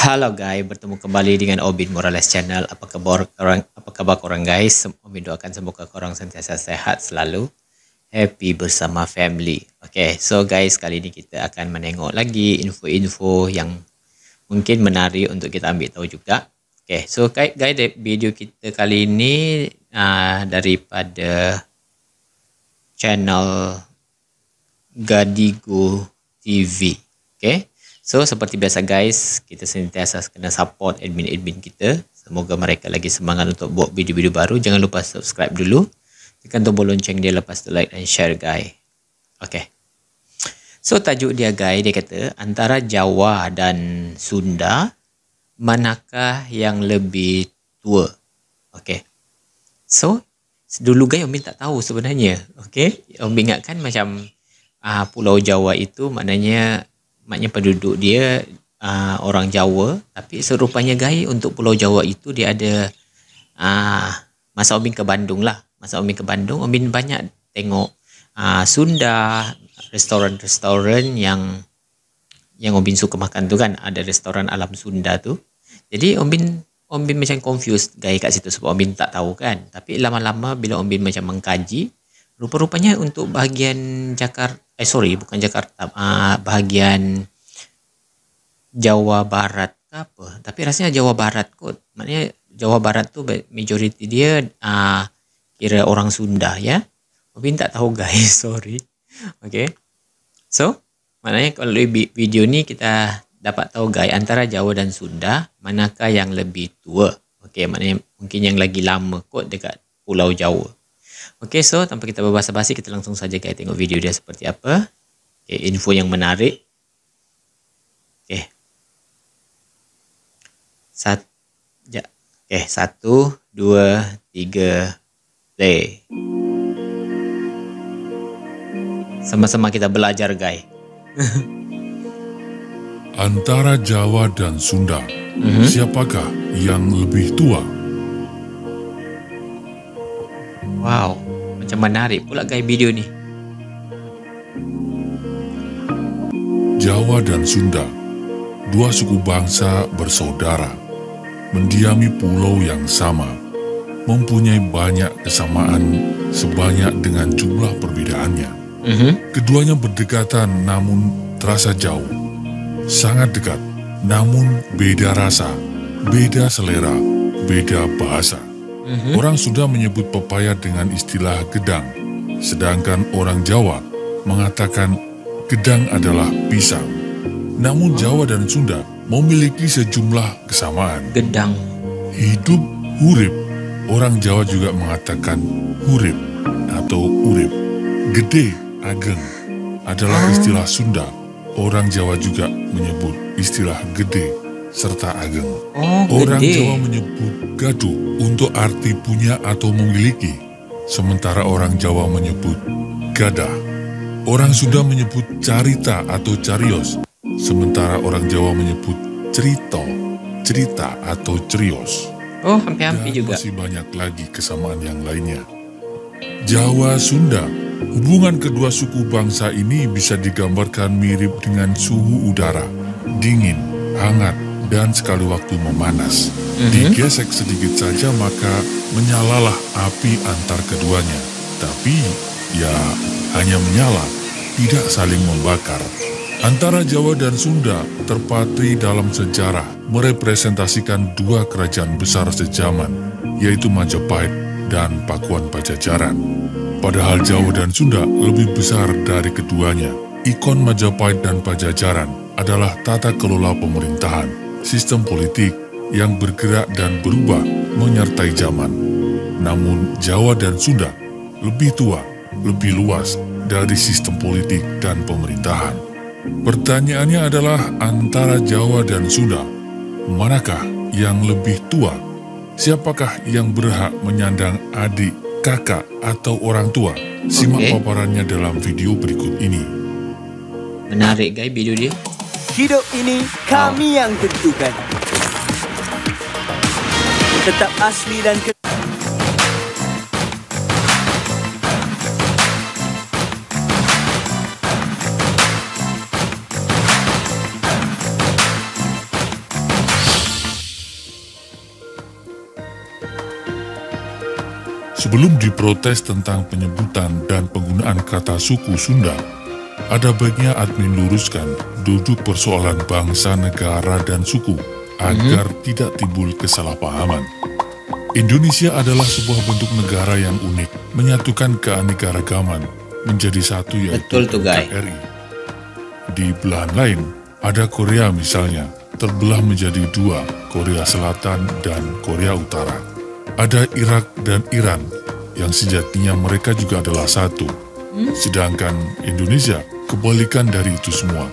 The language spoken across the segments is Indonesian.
Halo guys, bertemu kembali dengan Obin Morales Channel. Apa kabar korang guys? Obin doakan semoga korang sentiasa sehat selalu, happy bersama family. Okay, so guys, kali ini kita akan menengok lagi info-info yang mungkin menarik untuk kita ambil tahu juga. Okay, so guys, video kita kali ini daripada channel Gadigo TV. Okay. So seperti biasa guys, kita sentiasa kena support admin-admin kita. Semoga mereka lagi semangat untuk buat video-video baru. Jangan lupa subscribe dulu. Tekan tombol lonceng dia, lepas tu like dan share guys. Okay. So tajuk dia guys, dia kata antara Jawa dan Sunda, manakah yang lebih tua? Okay. So dulu guys, Umi tak tahu sebenarnya. Okay. Umi ingatkan macam Pulau Jawa itu maknanya penduduk dia orang Jawa, tapi serupanya guys untuk Pulau Jawa itu dia ada masa Omin ke Bandung lah. Masa Omin ke Bandung, Omin banyak tengok Sunda, restoran-restoran yang Omin suka makan tu kan, ada restoran alam Sunda tu. Jadi Omin macam confused guys kat situ sebab Omin tak tahu kan. Tapi lama-lama bila Omin macam mengkaji, rupa-rupanya untuk bahagian Jakarta, bukan Jakarta, bahagian Jawa Barat apa. Tapi rasanya Jawa Barat kot. Maknanya Jawa Barat tu majoriti dia kira orang Sunda ya. Mungkin tak tahu guys, sorry. Okay. So, maknanya kalau video ni kita dapat tahu guys, antara Jawa dan Sunda, manakah yang lebih tua? Okay, maknanya mungkin yang lagi lama kot dekat Pulau Jawa. Okay, so tanpa kita berbahasa-basi, kita langsung saja guys tengok video dia seperti apa. Okay, info yang menarik. Okay. Okay, 1, 2, 3, play. Sama-sama kita belajar guys. Antara Jawa dan Sunda, siapakah yang lebih tua? Wow, macam menarik pula guys video ni. Jawa dan Sunda, dua suku bangsa bersaudara, mendiami pulau yang sama, mempunyai banyak kesamaan sebanyak dengan jumlah perbedaannya. Keduanya berdekatan namun terasa jauh, sangat dekat, namun beda rasa, beda selera, beda bahasa. Orang Sunda menyebut pepaya dengan istilah gedang, sedangkan orang Jawa mengatakan gedang adalah pisang. Namun Jawa dan Sunda memiliki sejumlah kesamaan. Gedang. Hidup, hurip. Orang Jawa juga mengatakan hurip atau urip. Gede, ageng adalah istilah Sunda. Orang Jawa juga menyebut istilah gede serta ageng. Orang Jawa menyebut gaduh untuk arti punya atau memiliki, sementara orang Jawa menyebut gadah. Orang Sunda menyebut carita atau carios, sementara orang Jawa menyebut cerita, cerita atau cerios. Oh, hampir-hampir juga. Masih banyak lagi kesamaan yang lainnya. Jawa Sunda, hubungan kedua suku bangsa ini bisa digambarkan mirip dengan suhu udara, dingin, hangat, dan sekali waktu memanas. Digesek sedikit saja maka menyalalah api antar keduanya. Tapi ya hanya menyala, tidak saling membakar. Antara Jawa dan Sunda terpatri dalam sejarah merepresentasikan dua kerajaan besar sejaman, yaitu Majapahit dan Pakuan Pajajaran. Padahal Jawa dan Sunda lebih besar dari keduanya. Ikon Majapahit dan Pajajaran adalah tata kelola pemerintahan, sistem politik yang bergerak dan berubah menyertai zaman. Namun Jawa dan Sunda lebih tua, lebih luas dari sistem politik dan pemerintahan. Pertanyaannya adalah antara Jawa dan Sunda, manakah yang lebih tua? Siapakah yang berhak menyandang adik, kakak, atau orang tua? Simak paparannya dalam video berikut ini. Menarik guys video dia. Hidup ini kami yang tentukan. Tetap asli dan Sebelum diprotes tentang penyebutan dan penggunaan kata suku Sunda, ada baiknya admin luruskan duduk persoalan bangsa, negara, dan suku agar tidak timbul kesalahpahaman. Indonesia adalah sebuah bentuk negara yang unik, menyatukan keanekaragaman menjadi satu, yaitu Betul tuh, Guy. NKRI. Di belahan lain, ada Korea misalnya, terbelah menjadi dua, Korea Selatan dan Korea Utara. Ada Irak dan Iran, yang sejatinya mereka juga adalah satu. Sedangkan Indonesia kebalikan dari itu semua.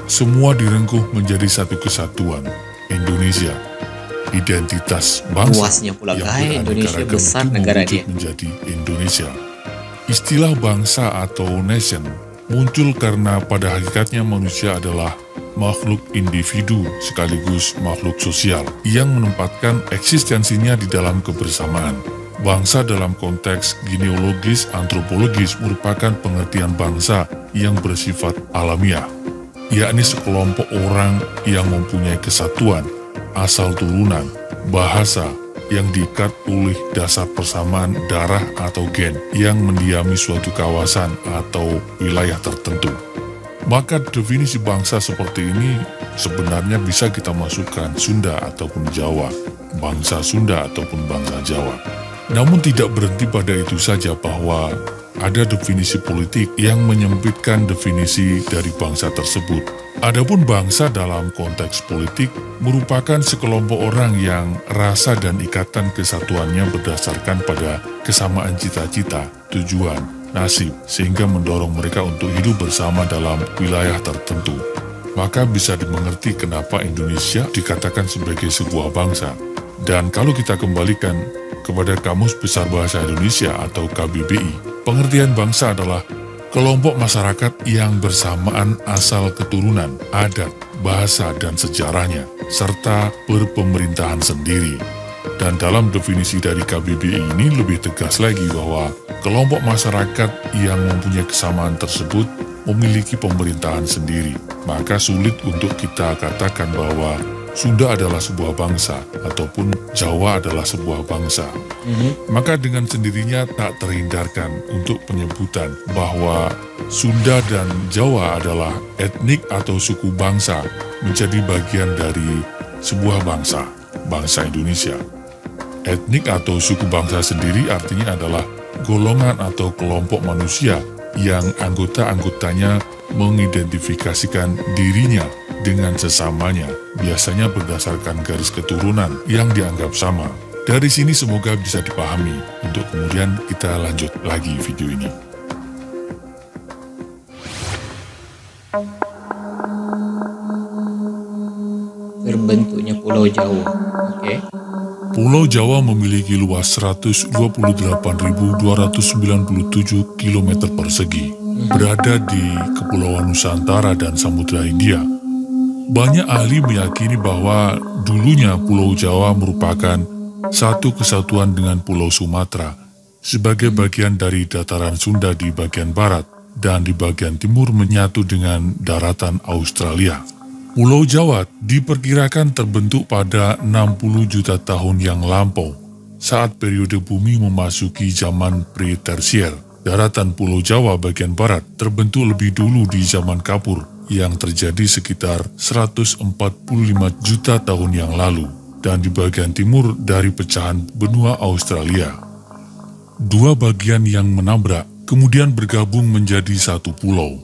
Semua direngkuh menjadi satu kesatuan, Indonesia. Identitas bangsa Luasnya pula, yang Guy. Indonesia beraneka besar itu negara mewujud dia. menjadi Indonesia. Istilah bangsa atau nation muncul karena pada hakikatnya manusia adalah makhluk individu sekaligus makhluk sosial yang menempatkan eksistensinya di dalam kebersamaan. Bangsa dalam konteks genealogis antropologis merupakan pengertian bangsa yang bersifat alamiah, yakni sekelompok orang yang mempunyai kesatuan, asal turunan, bahasa yang diikat oleh dasar persamaan darah atau gen yang mendiami suatu kawasan atau wilayah tertentu. Maka definisi bangsa seperti ini sebenarnya bisa kita masukkan Sunda ataupun Jawa, bangsa Sunda ataupun bangsa Jawa. Namun tidak berhenti pada itu saja bahwa ada definisi politik yang menyempitkan definisi dari bangsa tersebut. Adapun bangsa dalam konteks politik merupakan sekelompok orang yang rasa dan ikatan kesatuannya berdasarkan pada kesamaan cita-cita, tujuan, nasib, sehingga mendorong mereka untuk hidup bersama dalam wilayah tertentu. Maka bisa dimengerti kenapa Indonesia dikatakan sebagai sebuah bangsa. Dan kalau kita kembalikan kepada Kamus Besar Bahasa Indonesia atau KBBI, pengertian bangsa adalah kelompok masyarakat yang bersamaan asal keturunan, adat, bahasa, dan sejarahnya, serta berpemerintahan sendiri. Dan dalam definisi dari KBBI ini lebih tegas lagi bahwa kelompok masyarakat yang mempunyai kesamaan tersebut memiliki pemerintahan sendiri. Maka sulit untuk kita katakan bahwa Sunda adalah sebuah bangsa ataupun Jawa adalah sebuah bangsa. Maka dengan sendirinya tak terhindarkan untuk penyebutan bahwa Sunda dan Jawa adalah etnik atau suku bangsa menjadi bagian dari sebuah bangsa, bangsa Indonesia. Etnik atau suku bangsa sendiri artinya adalah golongan atau kelompok manusia yang anggota-anggotanya mengidentifikasikan dirinya dengan sesamanya, biasanya berdasarkan garis keturunan yang dianggap sama. Dari sini semoga bisa dipahami, untuk kemudian kita lanjut lagi video ini. Terbentuknya Pulau Jawa. Oke. Pulau Jawa memiliki luas 128.297 km persegi, berada di Kepulauan Nusantara dan Samudra Hindia. Banyak ahli meyakini bahwa dulunya Pulau Jawa merupakan satu kesatuan dengan Pulau Sumatera sebagai bagian dari dataran Sunda di bagian barat dan di bagian timur menyatu dengan daratan Australia. Pulau Jawa diperkirakan terbentuk pada 60 juta tahun yang lampau saat periode bumi memasuki zaman pre-tersier. Daratan Pulau Jawa bagian barat terbentuk lebih dulu di zaman Kapur yang terjadi sekitar 145 juta tahun yang lalu dan di bagian timur dari pecahan benua Australia. Dua bagian yang menabrak kemudian bergabung menjadi satu pulau.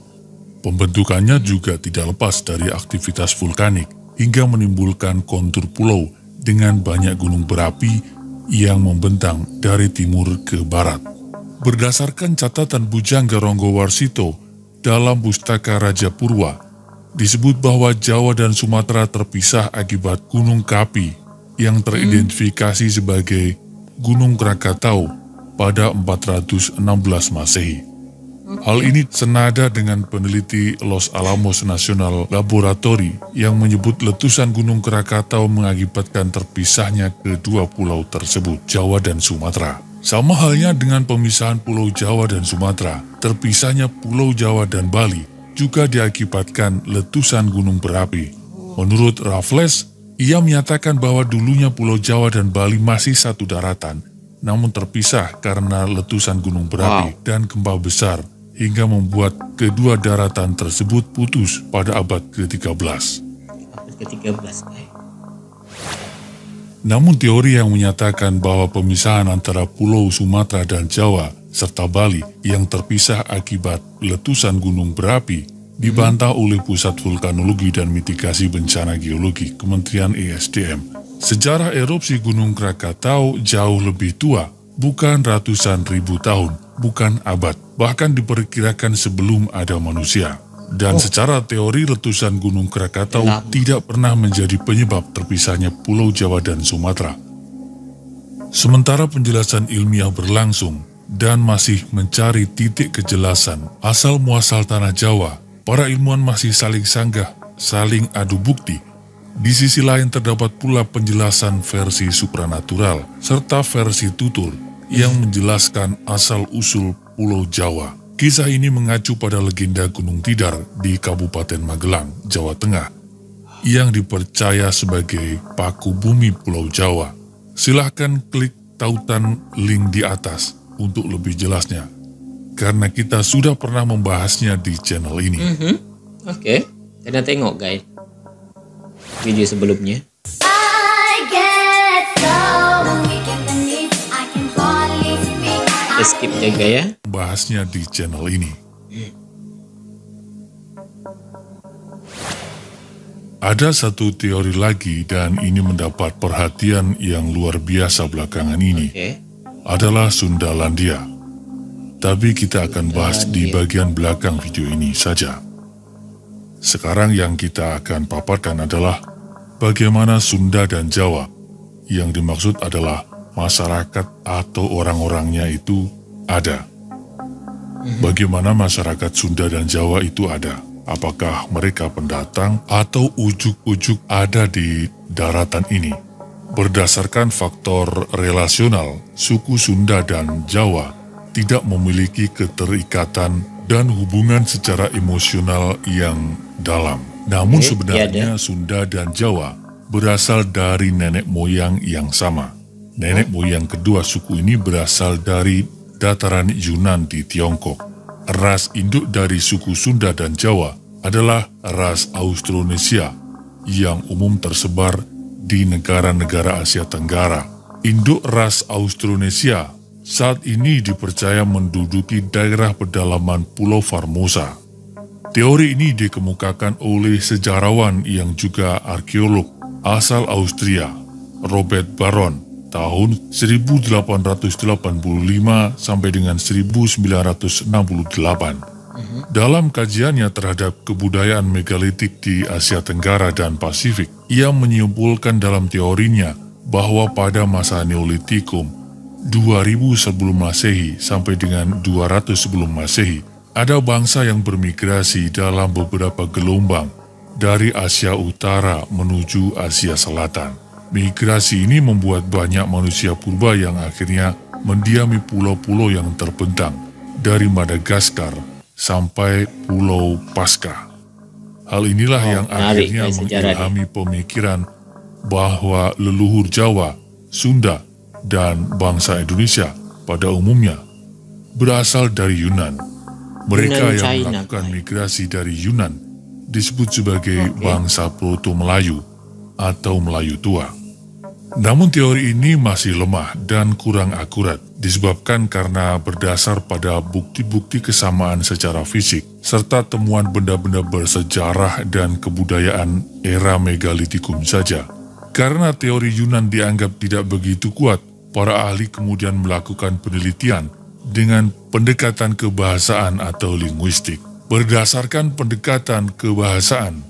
Pembentukannya juga tidak lepas dari aktivitas vulkanik hingga menimbulkan kontur pulau dengan banyak gunung berapi yang membentang dari timur ke barat. Berdasarkan catatan Bujangga Ronggowarsito dalam Pustaka Raja Purwa, disebut bahwa Jawa dan Sumatera terpisah akibat Gunung Kapi yang teridentifikasi sebagai Gunung Krakatau pada 416 Masehi. Hal ini senada dengan peneliti Los Alamos National Laboratory yang menyebut letusan Gunung Krakatau mengakibatkan terpisahnya kedua pulau tersebut, Jawa dan Sumatera. Sama halnya dengan pemisahan Pulau Jawa dan Sumatera, terpisahnya Pulau Jawa dan Bali juga diakibatkan letusan gunung berapi. Menurut Raffles, ia menyatakan bahwa dulunya Pulau Jawa dan Bali masih satu daratan namun terpisah karena letusan gunung berapi dan gempa besar hingga membuat kedua daratan tersebut putus pada abad ke-13. Abad ke-13, guys. Namun teori yang menyatakan bahwa pemisahan antara Pulau Sumatera dan Jawa serta Bali yang terpisah akibat letusan gunung berapi dibantah oleh Pusat Vulkanologi dan Mitigasi Bencana Geologi Kementerian ESDM. Sejarah erupsi Gunung Krakatau jauh lebih tua, bukan ratusan ribu tahun, bukan abad, bahkan diperkirakan sebelum ada manusia. Dan secara teori letusan Gunung Krakatau tidak pernah menjadi penyebab terpisahnya Pulau Jawa dan Sumatera. Sementara penjelasan ilmiah berlangsung dan masih mencari titik kejelasan asal-muasal tanah Jawa, para ilmuwan masih saling sanggah, saling adu bukti. Di sisi lain terdapat pula penjelasan versi supranatural serta versi tutur yang menjelaskan asal-usul Pulau Jawa. Kisah ini mengacu pada legenda Gunung Tidar di Kabupaten Magelang, Jawa Tengah, yang dipercaya sebagai paku bumi Pulau Jawa. Silahkan klik tautan link di atas untuk lebih jelasnya, karena kita sudah pernah membahasnya di channel ini. Oke, kita tengok guys video sebelumnya. Kita skip jaga ya. Bahasnya di channel ini. Ada satu teori lagi dan ini mendapat perhatian yang luar biasa belakangan ini. Adalah Sundalandia. Tapi kita akan bahas di bagian belakang video ini saja. Sekarang yang kita akan paparkan adalah bagaimana Sunda dan Jawa. Yang dimaksud adalah masyarakat atau orang-orangnya itu ada. Bagaimana masyarakat Sunda dan Jawa itu ada? Apakah mereka pendatang atau ujuk-ujuk ada di daratan ini? Berdasarkan faktor relasional, suku Sunda dan Jawa tidak memiliki keterikatan dan hubungan secara emosional yang dalam. Namun sebenarnya Sunda dan Jawa berasal dari nenek moyang yang sama. Nenek moyang kedua suku ini berasal dari dataran Yunan di Tiongkok. Ras induk dari suku Sunda dan Jawa adalah ras Austronesia yang umum tersebar di negara-negara Asia Tenggara. Induk ras Austronesia saat ini dipercaya menduduki daerah pedalaman Pulau Formosa. Teori ini dikemukakan oleh sejarawan yang juga arkeolog asal Austria, Robert Baron, tahun 1885 sampai dengan 1968. Dalam kajiannya terhadap kebudayaan megalitik di Asia Tenggara dan Pasifik, ia menyimpulkan dalam teorinya bahwa pada masa Neolitikum 2000 sebelum Masehi sampai dengan 200 sebelum Masehi, ada bangsa yang bermigrasi dalam beberapa gelombang dari Asia Utara menuju Asia Selatan. Migrasi ini membuat banyak manusia purba yang akhirnya mendiami pulau-pulau yang terbentang dari Madagaskar sampai Pulau Paskah. Hal inilah yang akhirnya mengilhami pemikiran bahwa leluhur Jawa, Sunda, dan bangsa Indonesia pada umumnya berasal dari Yunan. Mereka yang melakukan migrasi dari Yunan disebut sebagai bangsa Proto-Melayu atau Melayu Tua. Namun teori ini masih lemah dan kurang akurat disebabkan karena berdasar pada bukti-bukti kesamaan secara fisik serta temuan benda-benda bersejarah dan kebudayaan era megalitikum saja. Karena teori Yunan dianggap tidak begitu kuat, para ahli kemudian melakukan penelitian dengan pendekatan kebahasaan atau linguistik. Berdasarkan pendekatan kebahasaan,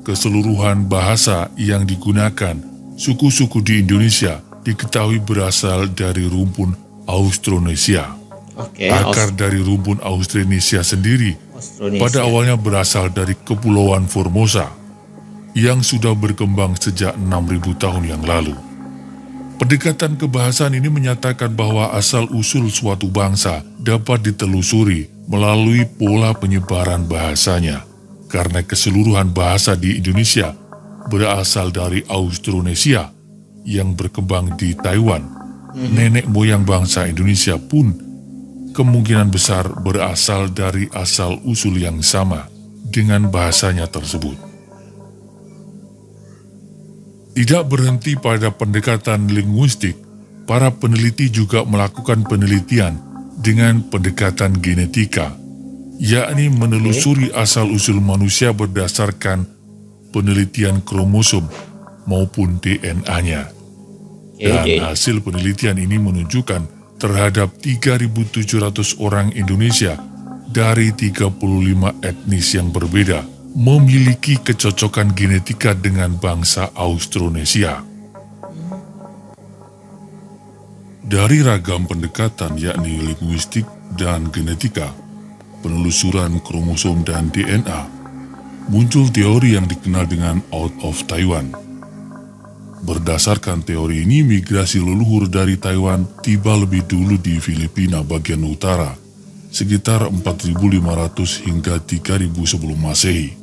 keseluruhan bahasa yang digunakan suku-suku di Indonesia diketahui berasal dari rumpun Austronesia. Akar dari rumpun Austronesia sendiri pada awalnya berasal dari Kepulauan Formosa yang sudah berkembang sejak 6.000 tahun yang lalu. Pendekatan kebahasaan ini menyatakan bahwa asal-usul suatu bangsa dapat ditelusuri melalui pola penyebaran bahasanya, karena keseluruhan bahasa di Indonesia berasal dari Austronesia yang berkembang di Taiwan nenek moyang bangsa Indonesia pun kemungkinan besar berasal dari asal-usul yang sama dengan bahasanya tersebut. Tidak berhenti pada pendekatan linguistik, para peneliti juga melakukan penelitian dengan pendekatan genetika, yakni menelusuri asal-usul manusia berdasarkan penelitian kromosom maupun DNA-nya. Dan hasil penelitian ini menunjukkan terhadap 3.700 orang Indonesia dari 35 etnis yang berbeda memiliki kecocokan genetika dengan bangsa Austronesia. Dari ragam pendekatan yakni linguistik dan genetika, penelusuran kromosom dan DNA, muncul teori yang dikenal dengan Out of Taiwan. Berdasarkan teori ini, migrasi leluhur dari Taiwan tiba lebih dulu di Filipina bagian utara, sekitar 4.500 hingga 3.000 sebelum Masehi.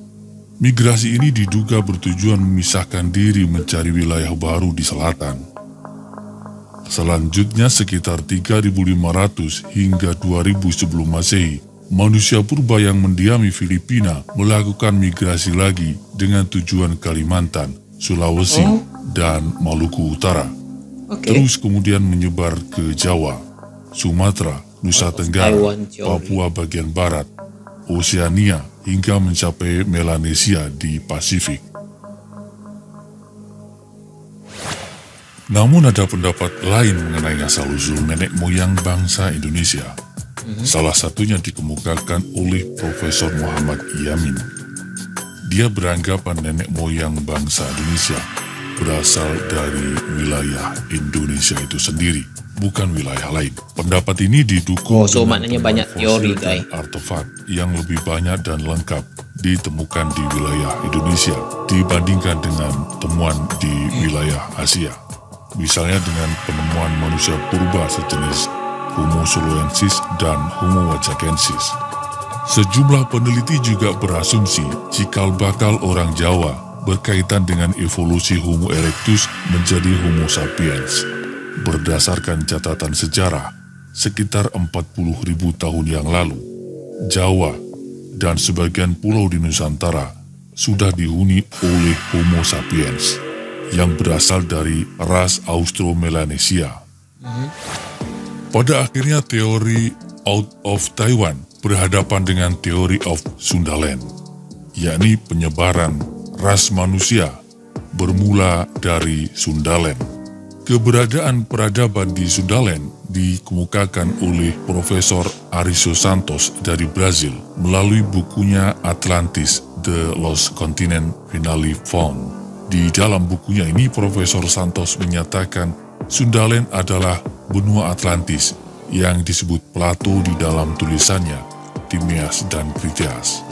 Migrasi ini diduga bertujuan memisahkan diri mencari wilayah baru di selatan. Selanjutnya sekitar 3.500 hingga 2.000 sebelum Masehi, manusia purba yang mendiami Filipina melakukan migrasi lagi dengan tujuan Kalimantan, Sulawesi, dan Maluku Utara. Terus kemudian menyebar ke Jawa, Sumatera, Nusa Tenggara, Papua bagian barat, Oseania, hingga mencapai Melanesia di Pasifik. Namun ada pendapat lain mengenai asal-usul nenek moyang bangsa Indonesia. Salah satunya dikemukakan oleh Profesor Muhammad Yamin. Dia beranggapan nenek moyang bangsa Indonesia berasal dari wilayah Indonesia itu sendiri, bukan wilayah lain. Pendapat ini didukung maknanya banyak teori, guys. Artefak yang lebih banyak dan lengkap ditemukan di wilayah Indonesia dibandingkan dengan temuan di wilayah Asia. Misalnya dengan penemuan manusia purba sejenis Homo soloensis dan Homo wajakensis. Sejumlah peneliti juga berasumsi cikal bakal orang Jawa berkaitan dengan evolusi Homo erectus menjadi Homo sapiens. Berdasarkan catatan sejarah, sekitar 40.000 tahun yang lalu, Jawa dan sebagian pulau di Nusantara sudah dihuni oleh Homo sapiens yang berasal dari ras Austro-Melanesia. Pada akhirnya teori Out of Taiwan berhadapan dengan teori of Sundaland, yakni penyebaran ras manusia bermula dari Sundaland. Keberadaan peradaban di Sundaland dikemukakan oleh Profesor Ariso Santos dari Brazil melalui bukunya Atlantis, The Lost Continent Finally Found. Di dalam bukunya ini, Profesor Santos menyatakan Sundaland adalah benua Atlantis yang disebut Plato di dalam tulisannya Timaeus dan Critias.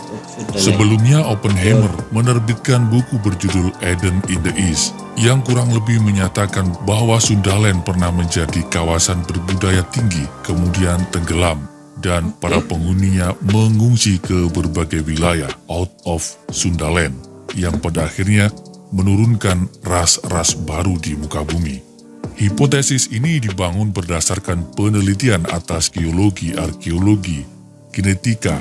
Sebelumnya, Oppenheimer menerbitkan buku berjudul Eden in the East yang kurang lebih menyatakan bahwa Sundaland pernah menjadi kawasan berbudaya tinggi, kemudian tenggelam, dan para penghuninya mengungsi ke berbagai wilayah out of Sundaland yang pada akhirnya menurunkan ras-ras baru di muka bumi. Hipotesis ini dibangun berdasarkan penelitian atas geologi, arkeologi, genetika,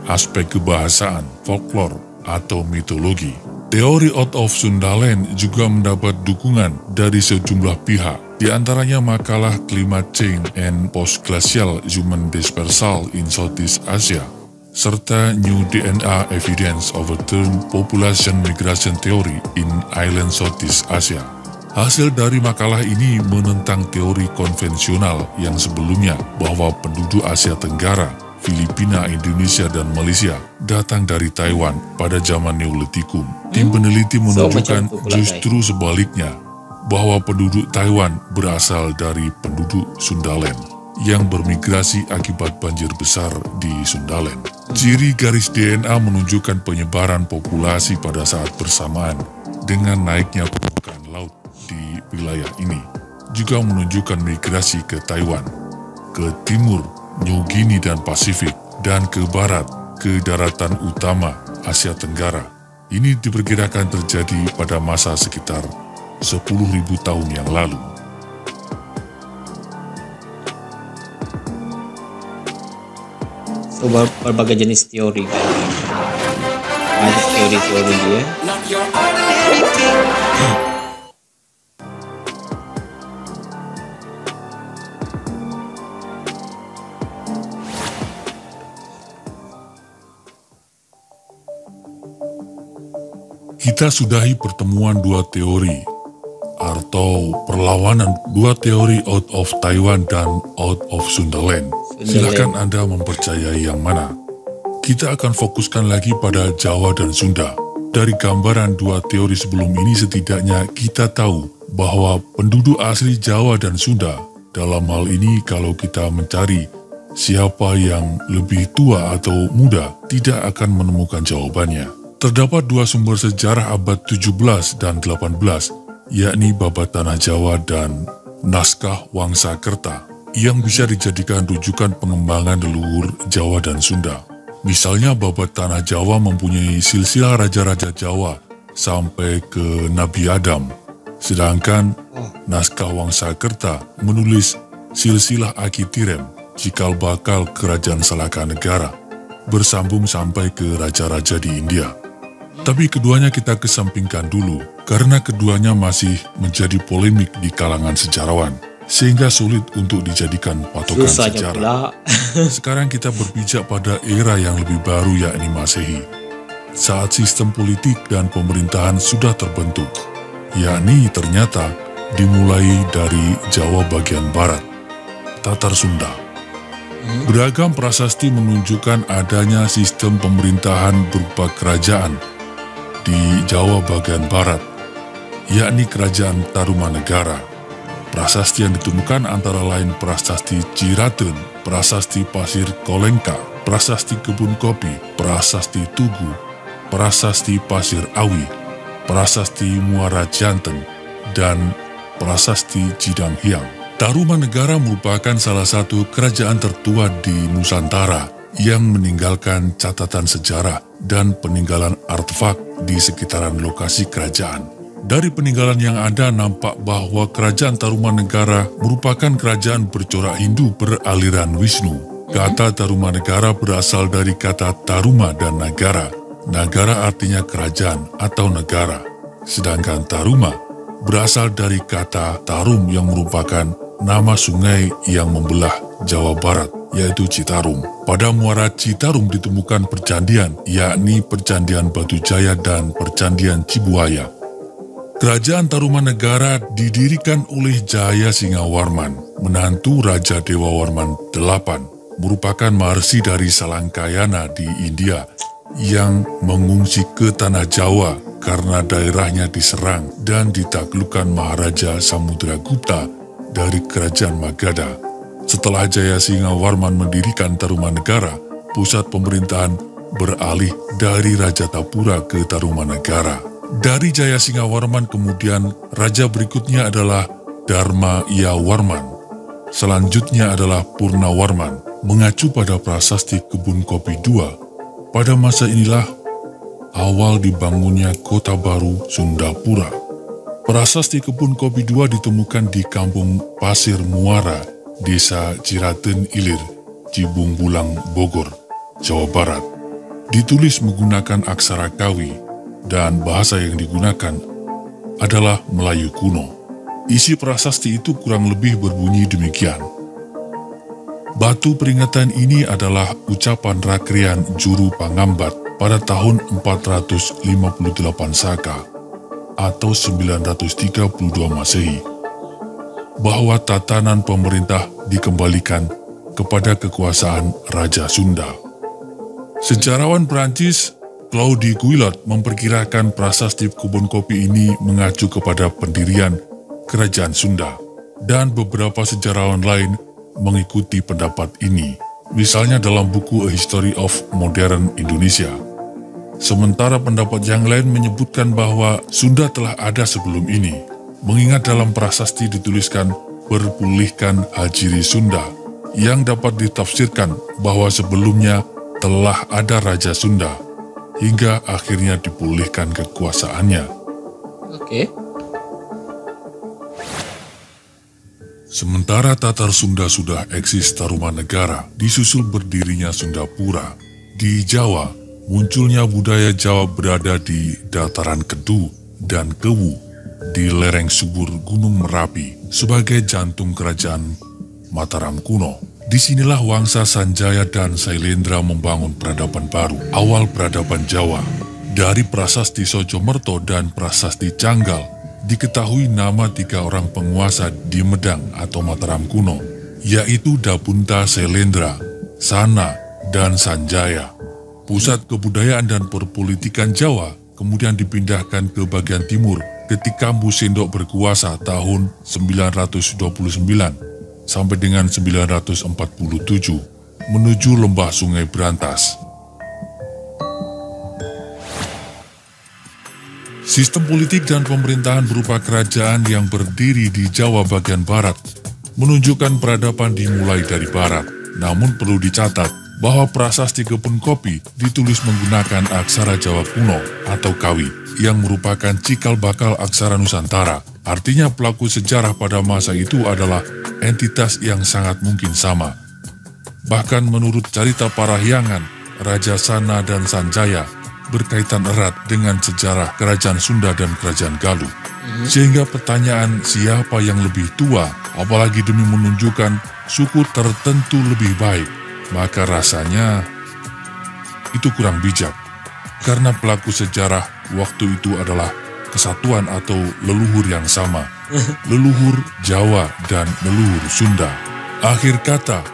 aspek kebahasaan, folklore, atau mitologi. Teori Out of Sundaland juga mendapat dukungan dari sejumlah pihak, di antaranya makalah Climate Change and Post-Glacial Human Dispersal in Southeast Asia, serta New DNA Evidence Overturn Population Migration Theory in Island Southeast Asia. Hasil dari makalah ini menentang teori konvensional yang sebelumnya bahwa penduduk Asia Tenggara, Filipina, Indonesia, dan Malaysia datang dari Taiwan pada zaman Neolitikum. Tim peneliti menunjukkan justru sebaliknya, bahwa penduduk Taiwan berasal dari penduduk Sundaland yang bermigrasi akibat banjir besar di Sundaland. Ciri garis DNA menunjukkan penyebaran populasi pada saat bersamaan dengan naiknya permukaan laut di wilayah ini, juga menunjukkan migrasi ke Taiwan, ke timur, New Guinea dan Pasifik, dan ke barat, ke daratan utama Asia Tenggara. Ini diperkirakan terjadi pada masa sekitar 10.000 tahun yang lalu. So berbagai jenis teori kan. Ada teori-teori dia. Kita sudahi pertemuan dua teori atau perlawanan dua teori out of Taiwan dan out of Sundaland. Silakan Anda mempercayai yang mana. Kita akan fokuskan lagi pada Jawa dan Sunda. Dari gambaran dua teori sebelum ini setidaknya kita tahu bahwa penduduk asli Jawa dan Sunda dalam hal ini kalau kita mencari siapa yang lebih tua atau muda tidak akan menemukan jawabannya. Terdapat dua sumber sejarah abad 17 dan 18, yakni Babat Tanah Jawa dan Naskah Wangsakerta, yang bisa dijadikan rujukan pengembangan leluhur Jawa dan Sunda. Misalnya Babat Tanah Jawa mempunyai silsilah raja-raja Jawa sampai ke Nabi Adam, sedangkan Naskah Wangsakerta menulis silsilah Aki Tirem, cikal bakal kerajaan Salaka Negara, bersambung sampai ke raja-raja di India. Tapi keduanya kita kesampingkan dulu, karena keduanya masih menjadi polemik di kalangan sejarawan, sehingga sulit untuk dijadikan patokan sejarah. Sekarang kita berpijak pada era yang lebih baru, yakni Masehi, saat sistem politik dan pemerintahan sudah terbentuk, yakni ternyata dimulai dari Jawa bagian barat, Tatar Sunda. Beragam prasasti menunjukkan adanya sistem pemerintahan berupa kerajaan di Jawa bagian barat, yakni Kerajaan Tarumanegara. Prasasti yang ditemukan antara lain Prasasti Ciratun, Prasasti Pasir Kolengka, Prasasti Kebun Kopi, Prasasti Tugu, Prasasti Pasir Awi, Prasasti Muara Janten, dan Prasasti Cidang Hyang. Tarumanegara merupakan salah satu kerajaan tertua di Nusantara yang meninggalkan catatan sejarah dan peninggalan artefak di sekitaran lokasi kerajaan. Dari peninggalan yang ada nampak bahwa kerajaan Tarumanegara merupakan kerajaan bercorak Hindu beraliran Wisnu. Kata Tarumanegara berasal dari kata Taruma dan Nagara. Nagara artinya kerajaan atau negara. Sedangkan Taruma berasal dari kata Tarum yang merupakan nama sungai yang membelah Jawa Barat, yaitu Citarum. Pada muara Citarum ditemukan percandian, yakni Percandian Batu Jaya dan Percandian Cibuaya. Kerajaan Tarumanegara didirikan oleh Jaya Singawarman, menantu Raja Dewa Warman VIII, merupakan maharsi dari Salangkayana di India yang mengungsi ke Tanah Jawa karena daerahnya diserang dan ditaklukkan Maharaja Samudragupta dari Kerajaan Magadha. Setelah Jaya Singawarman mendirikan Tarumanegara, pusat pemerintahan beralih dari Rajatapura ke Tarumanegara. Dari Jaya Singawarman kemudian raja berikutnya adalah Dharma Yawarman. Selanjutnya adalah Purnawarman, mengacu pada prasasti Kebun Kopi II. Pada masa inilah awal dibangunnya kota baru Sundapura. Prasasti Kebun Kopi II ditemukan di Kampung Pasir Muara, Desa Ciraten Ilir, Cibung Bulang, Bogor, Jawa Barat. Ditulis menggunakan aksara Kawi dan bahasa yang digunakan adalah Melayu kuno. Isi prasasti itu kurang lebih berbunyi demikian. Batu peringatan ini adalah ucapan Rakrian Juru Pangambat pada tahun 458 Saka atau 932 Masehi, bahwa tatanan pemerintah dikembalikan kepada kekuasaan Raja Sunda. Sejarawan Prancis Claude Guillot memperkirakan prasasti Kebun Kopi ini mengacu kepada pendirian Kerajaan Sunda, dan beberapa sejarawan lain mengikuti pendapat ini, misalnya dalam buku A History of Modern Indonesia. Sementara pendapat yang lain menyebutkan bahwa Sunda telah ada sebelum ini, mengingat dalam prasasti dituliskan berpulihkan Hajiri Sunda, yang dapat ditafsirkan bahwa sebelumnya telah ada Raja Sunda, hingga akhirnya dipulihkan kekuasaannya. Oke. Sementara Tatar Sunda sudah eksis Tarumanegara, disusul berdirinya Sundapura. Di Jawa, munculnya budaya Jawa berada di dataran Kedu dan Kewu, di lereng subur Gunung Merapi, sebagai jantung kerajaan Mataram kuno. Disinilah Wangsa Sanjaya dan Sailendra membangun peradaban baru, awal peradaban Jawa. Dari Prasasti Sojomerto dan Prasasti Canggal, diketahui nama 3 orang penguasa di Medang atau Mataram kuno, yaitu Dabunta Sailendra, Sana, dan Sanjaya. Pusat kebudayaan dan perpolitikan Jawa kemudian dipindahkan ke bagian timur ketika Mpu Sindok berkuasa tahun 929 sampai dengan 947 menuju lembah Sungai Brantas. Sistem politik dan pemerintahan berupa kerajaan yang berdiri di Jawa bagian barat menunjukkan peradaban dimulai dari barat. Namun perlu dicatat bahwa prasasti Kebun Kopi ditulis menggunakan aksara Jawa kuno atau Kawi yang merupakan cikal bakal aksara Nusantara. Artinya pelaku sejarah pada masa itu adalah entitas yang sangat mungkin sama. Bahkan menurut cerita Parahyangan, Raja Sana dan Sanjaya berkaitan erat dengan sejarah Kerajaan Sunda dan Kerajaan Galuh. Sehingga pertanyaan siapa yang lebih tua, apalagi demi menunjukkan suku tertentu lebih baik, maka rasanya itu kurang bijak. Karena pelaku sejarah waktu itu adalah kesatuan atau leluhur yang sama, leluhur Jawa dan leluhur Sunda. Akhir kata,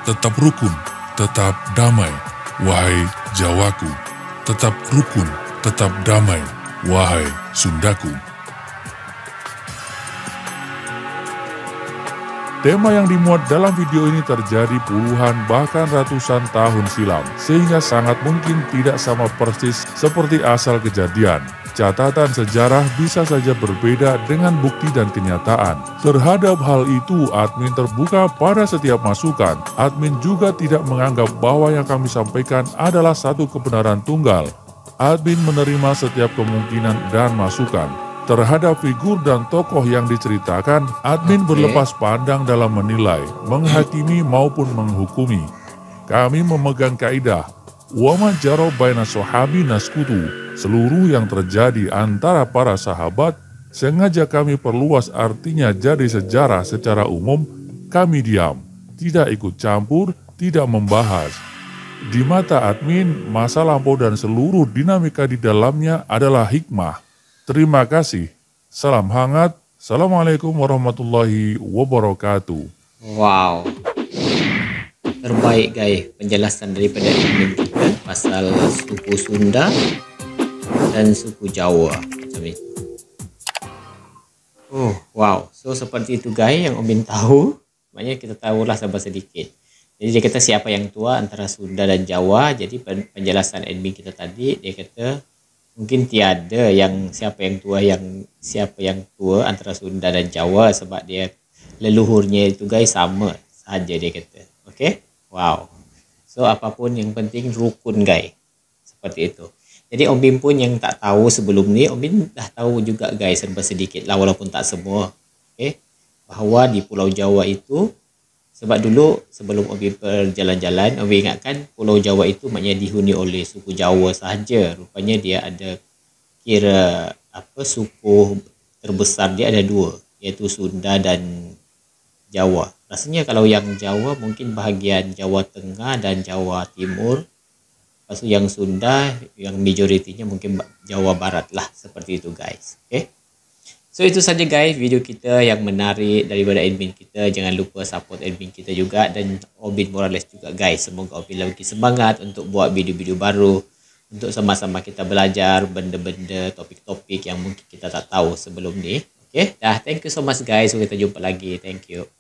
tetap rukun, tetap damai, wahai Jawaku. Tetap rukun, tetap damai, wahai Sundaku. Tema yang dimuat dalam video ini terjadi puluhan bahkan ratusan tahun silam, sehingga sangat mungkin tidak sama persis seperti asal kejadian. Catatan sejarah bisa saja berbeda dengan bukti dan kenyataan. Terhadap hal itu, admin terbuka pada setiap masukan. Admin juga tidak menganggap bahwa yang kami sampaikan adalah satu kebenaran tunggal. Admin menerima setiap kemungkinan dan masukan. Terhadap figur dan tokoh yang diceritakan, admin berlepas pandang dalam menilai, menghakimi maupun menghukumi. Kami memegang kaidah, wa ma jara baina sahabi naskutu. Seluruh yang terjadi antara para sahabat sengaja kami perluas, artinya jadi sejarah secara umum. Kami diam, tidak ikut campur, tidak membahas. Di mata admin, masa lampau dan seluruh dinamika di dalamnya adalah hikmah. Terima kasih. Salam hangat. Assalamualaikum warahmatullahi wabarakatuh. Wow. Terbaik guys penjelasan daripada admin kita pasal suku Sunda dan suku Jawa macam itu. Oh wow. So seperti itu guys yang Obin tahu. Maknanya kita tahulah sabar sedikit. Jadi dia kata siapa yang tua antara Sunda dan Jawa. Jadi penjelasan admin kita tadi, dia kata mungkin tiada yang siapa yang tua antara Sunda dan Jawa, sebab dia leluhurnya itu guys sama saja, dia kata. Okey? Wow. So apapun yang penting rukun guys. Seperti itu. Jadi Om Bim pun yang tak tahu sebelum ni, Om Bim dah tahu juga guys serba sedikit lah walaupun tak semua. Okey? Bahawa di Pulau Jawa itu, sebab dulu sebelum Om Bim berjalan-jalan, Om Bim ingatkan Pulau Jawa itu maknanya dihuni oleh suku Jawa sahaja. Rupanya dia ada kira suku terbesar dia ada 2, iaitu Sunda dan Jawa. Rasanya kalau yang Jawa mungkin bahagian Jawa Tengah dan Jawa Timur. Lepas tu yang Sunda, yang majoritinya mungkin Jawa Barat lah. Seperti itu guys. Okay? So itu saja guys video kita yang menarik daripada admin kita. Jangan lupa support admin kita juga dan Obin Morales juga guys. Semoga Obin lagi semangat untuk buat video-video baru. Untuk sama-sama kita belajar benda-benda, topik-topik yang mungkin kita tak tahu sebelum ni. Okay? Dah, thank you so much guys. So kita jumpa lagi. Thank you.